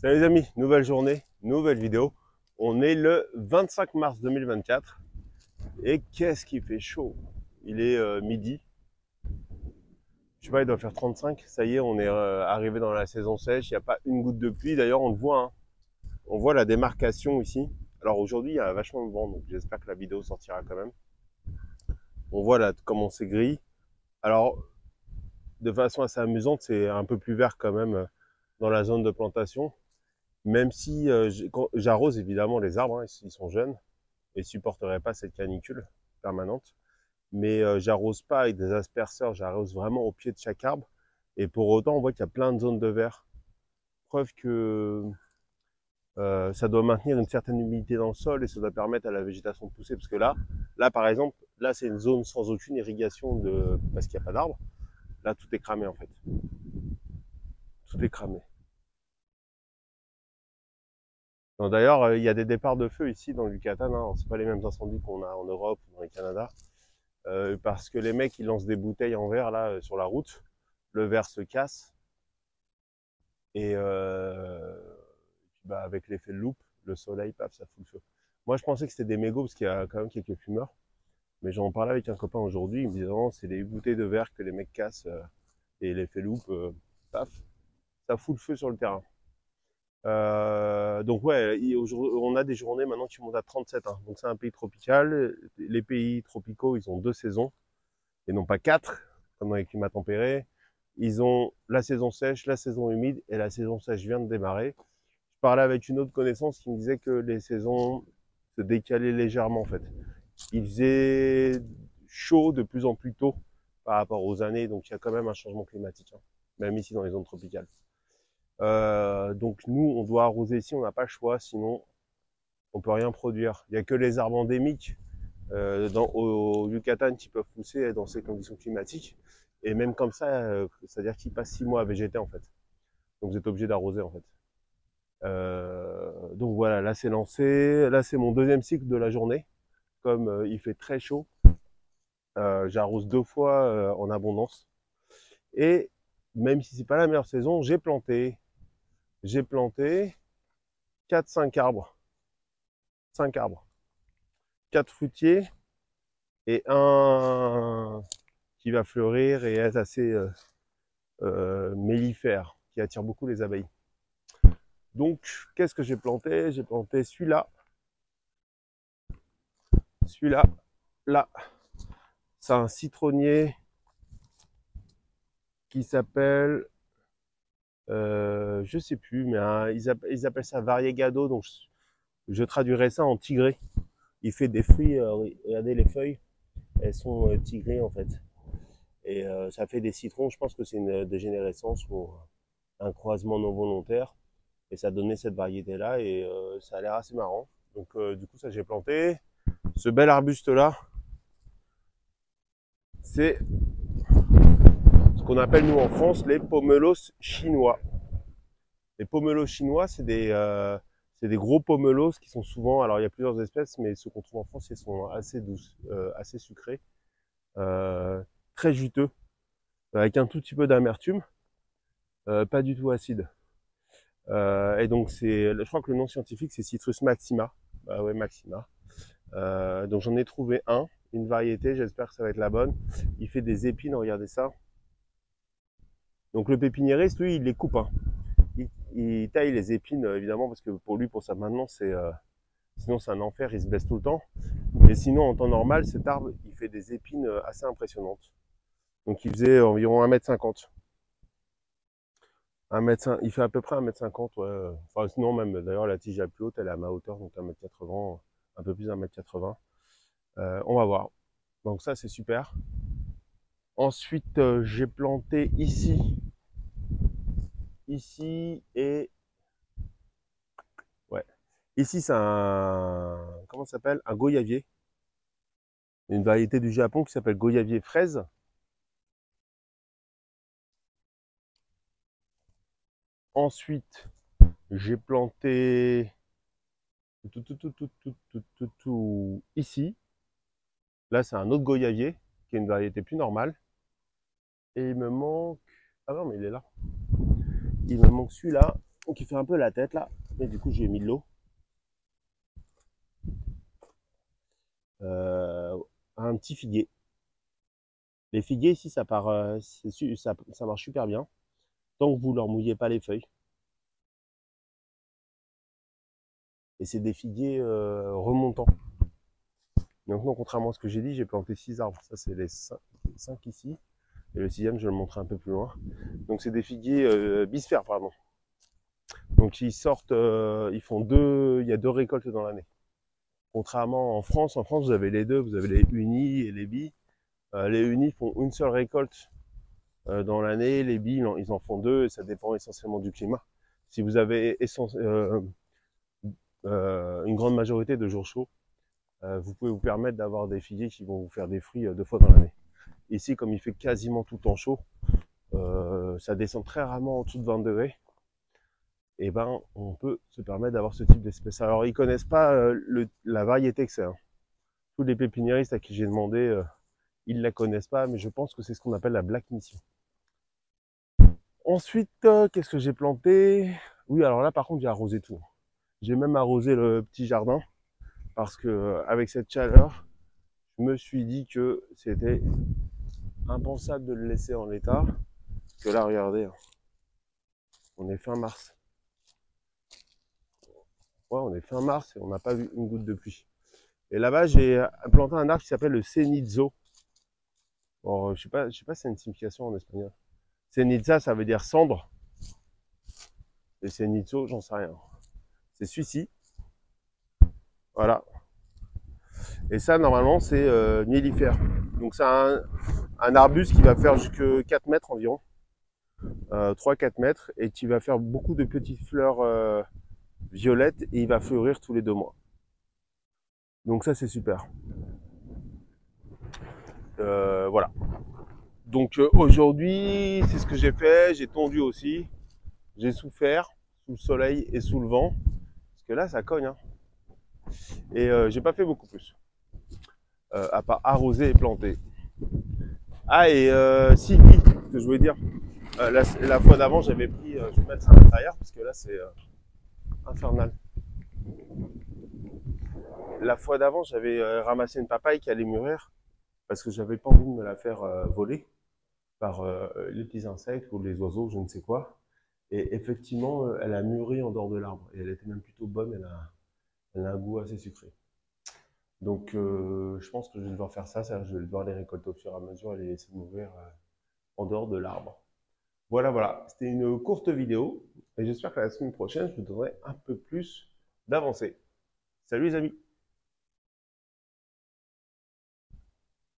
Salut les amis, nouvelle journée, nouvelle vidéo. On est le 25 mars 2024 et qu'est-ce qui fait chaud. Il est midi, je sais pas, il doit faire 35. Ça y est, on est arrivé dans la saison sèche, il n'y a pas une goutte de pluie. D'ailleurs, on le voit, hein. On voit la démarcation ici. Alors aujourd'hui, il y a vachement de vent, donc j'espère que la vidéo sortira quand même. On voit là comment c'est gris. Alors, de façon assez amusante, c'est un peu plus vert quand même dans la zone de plantation. Même si j'arrose évidemment les arbres, hein, ils sont jeunes et supporteraient pas cette canicule permanente. Mais j'arrose pas avec des asperceurs, j'arrose vraiment au pied de chaque arbre. Et pour autant, on voit qu'il y a plein de zones de vert. Preuve que ça doit maintenir une certaine humidité dans le sol et ça doit permettre à la végétation de pousser. Parce que là par exemple, là c'est une zone sans aucune irrigation parce qu'il n'y a pas d'arbres. Là, tout est cramé en fait. Tout est cramé. D'ailleurs, il y a des départs de feu ici dans le Yucatan. Hein. C'est pas les mêmes incendies qu'on a en Europe ou dans le Canada. Parce que les mecs, ils lancent des bouteilles en verre là sur la route. Le verre se casse. Et bah, avec l'effet de loupe, le soleil, paf, ça fout le feu. Moi, je pensais que c'était des mégots parce qu'il y a quand même quelques fumeurs. Mais j'en parlais avec un copain aujourd'hui. Il me disait non, c'est des bouteilles de verre que les mecs cassent. Et l'effet loupe, paf, ça fout le feu sur le terrain. Donc ouais, on a des journées maintenant qui montent à 37. Hein. Donc c'est un pays tropical. Les pays tropicaux, ils ont 2 saisons et non pas 4, comme dans les climats tempérés. Ils ont la saison sèche, la saison humide et la saison sèche vient de démarrer. Je parlais avec une autre connaissance qui me disait que les saisons se décalaient légèrement en fait. Il faisait chaud de plus en plus tôt par rapport aux années, donc il y a quand même un changement climatique, hein, même ici dans les zones tropicales. Donc nous, on doit arroser ici, on n'a pas le choix, sinon on peut rien produire. Il n'y a que les arbres endémiques au Yucatan qui peuvent pousser dans ces conditions climatiques. Et même comme ça, c'est-à-dire qu'ils passent 6 mois à végéter en fait. Donc vous êtes obligé d'arroser en fait. Donc voilà, là c'est lancé. Là c'est mon deuxième cycle de la journée. Comme il fait très chaud, j'arrose 2 fois en abondance. Et même si c'est pas la meilleure saison, j'ai planté 4-5 arbres. 5 arbres. 4 fruitiers et un qui va fleurir et être assez mellifère, qui attire beaucoup les abeilles. Donc, qu'est-ce que j'ai planté? J'ai planté celui-là, là. C'est un citronnier qui s'appelle, je sais plus, mais ils appellent ça variegado, donc je traduirais ça en tigré. Il fait des fruits, regardez les feuilles, elles sont tigrées en fait. Et ça fait des citrons, je pense que c'est une dégénérescence ou un croisement non volontaire. Et ça donnait cette variété-là et ça a l'air assez marrant. Donc du coup, ça j'ai planté. Ce bel arbuste-là, c'est ce qu'on appelle nous en France les pomelos chinois. Les pomelos chinois, c'est des gros pomelos qui sont souvent, alors il y a plusieurs espèces, mais ceux qu'on trouve en France, ils sont assez douces, assez sucrés, très juteux, avec un tout petit peu d'amertume, pas du tout acide. Et donc je crois que le nom scientifique c'est Citrus maxima. Bah ouais, maxima. Donc j'en ai trouvé une variété, j'espère que ça va être la bonne. Il fait des épines, regardez ça. Donc le pépiniériste, lui, il les coupe. Hein. Il taille les épines, évidemment, parce que pour lui, pour sa maintenance, sinon c'est un enfer, il se blesse tout le temps. Mais sinon, en temps normal, cet arbre, il fait des épines assez impressionnantes. Donc il faisait environ 1,50 m. Il fait à peu près 1,50 m, ouais. Enfin, sinon même, d'ailleurs, la tige la plus haute, elle est à ma hauteur, donc 1,80 m, un peu plus d'1,80 m. On va voir. Donc ça, c'est super. Ensuite, j'ai planté ici et ouais. Ici, c'est comment ça s'appelle? Un goyavier. Une variété du Japon qui s'appelle goyavier fraise. Ensuite, j'ai planté ici. Là, c'est un autre goyavier qui est une variété plus normale. Et il me manque. Ah non, mais il est là. Il me manque celui-là Donc il fait un peu la tête là, et du coup j'ai mis de l'eau. Un petit figuier. Les figuiers ici ça part, ça marche super bien, tant que vous leur mouillez pas les feuilles. Et c'est des figuiers remontants. Donc non, contrairement à ce que j'ai dit, j'ai planté 6 arbres. Ça c'est les 5 ici. Et le 6e, je vais le montrer un peu plus loin. Donc c'est des figuiers bisphères, pardon. Donc ils sortent, ils font il y a 2 récoltes dans l'année. Contrairement en France vous avez les deux, vous avez les unis et les bis. Les unis font une seule récolte dans l'année, les bis ils en font 2 et ça dépend essentiellement du climat. Si vous avez une grande majorité de jours chauds, vous pouvez vous permettre d'avoir des figuiers qui vont vous faire des fruits 2 fois dans l'année. Ici, comme il fait quasiment tout le temps chaud, ça descend très rarement en dessous de 20 degrés. Et ben, on peut se permettre d'avoir ce type d'espèce. Alors, ils connaissent pas la variété que c'est. Hein. Tous les pépiniéristes à qui j'ai demandé, ils la connaissent pas, mais je pense que c'est ce qu'on appelle la Black Mission. Ensuite, qu'est-ce que j'ai planté? Oui, alors là, par contre, j'ai arrosé tout. J'ai même arrosé le petit jardin parce que avec cette chaleur, je me suis dit que c'était impensable de le laisser en l'état. Parce que là, regardez, on est fin mars. Ouais, on est fin mars et on n'a pas vu une goutte de pluie. Et là-bas, j'ai planté un arbre qui s'appelle le cenizo. Bon, je sais pas si c'est une signification en espagnol. Ceniza, ça veut dire cendre. Et cenizo, j'en sais rien. C'est celui-ci. Voilà. Et ça, normalement, c'est mellifère. Donc, c'est un arbuste qui va faire jusqu'à 4 mètres environ. 3-4 mètres. Et qui va faire beaucoup de petites fleurs violettes. Et il va fleurir tous les 2 mois. Donc, ça, c'est super. Voilà. Donc aujourd'hui, c'est ce que j'ai fait. J'ai tondu aussi. J'ai souffert sous le soleil et sous le vent. Parce que là, ça cogne. Hein. Et j'ai pas fait beaucoup plus. À part arroser et planter. Ah, et si, oui, ce que je voulais dire. La fois d'avant, j'avais pris. Je vais mettre ça à l'intérieur parce que là, c'est infernal. La fois d'avant, j'avais ramassé une papaye qui allait mûrir. Parce que j'avais pas envie de me la faire voler par les petits insectes ou les oiseaux, je ne sais quoi. Et effectivement, elle a mûri en dehors de l'arbre. Et elle était même plutôt bonne, elle a un goût assez sucré. Donc je pense que je vais devoir faire ça, je vais devoir les récolter au fur et à mesure et les laisser mourir en dehors de l'arbre. Voilà, voilà, c'était une courte vidéo. Et j'espère que la semaine prochaine, je vous donnerai un peu plus d'avancée. Salut les amis!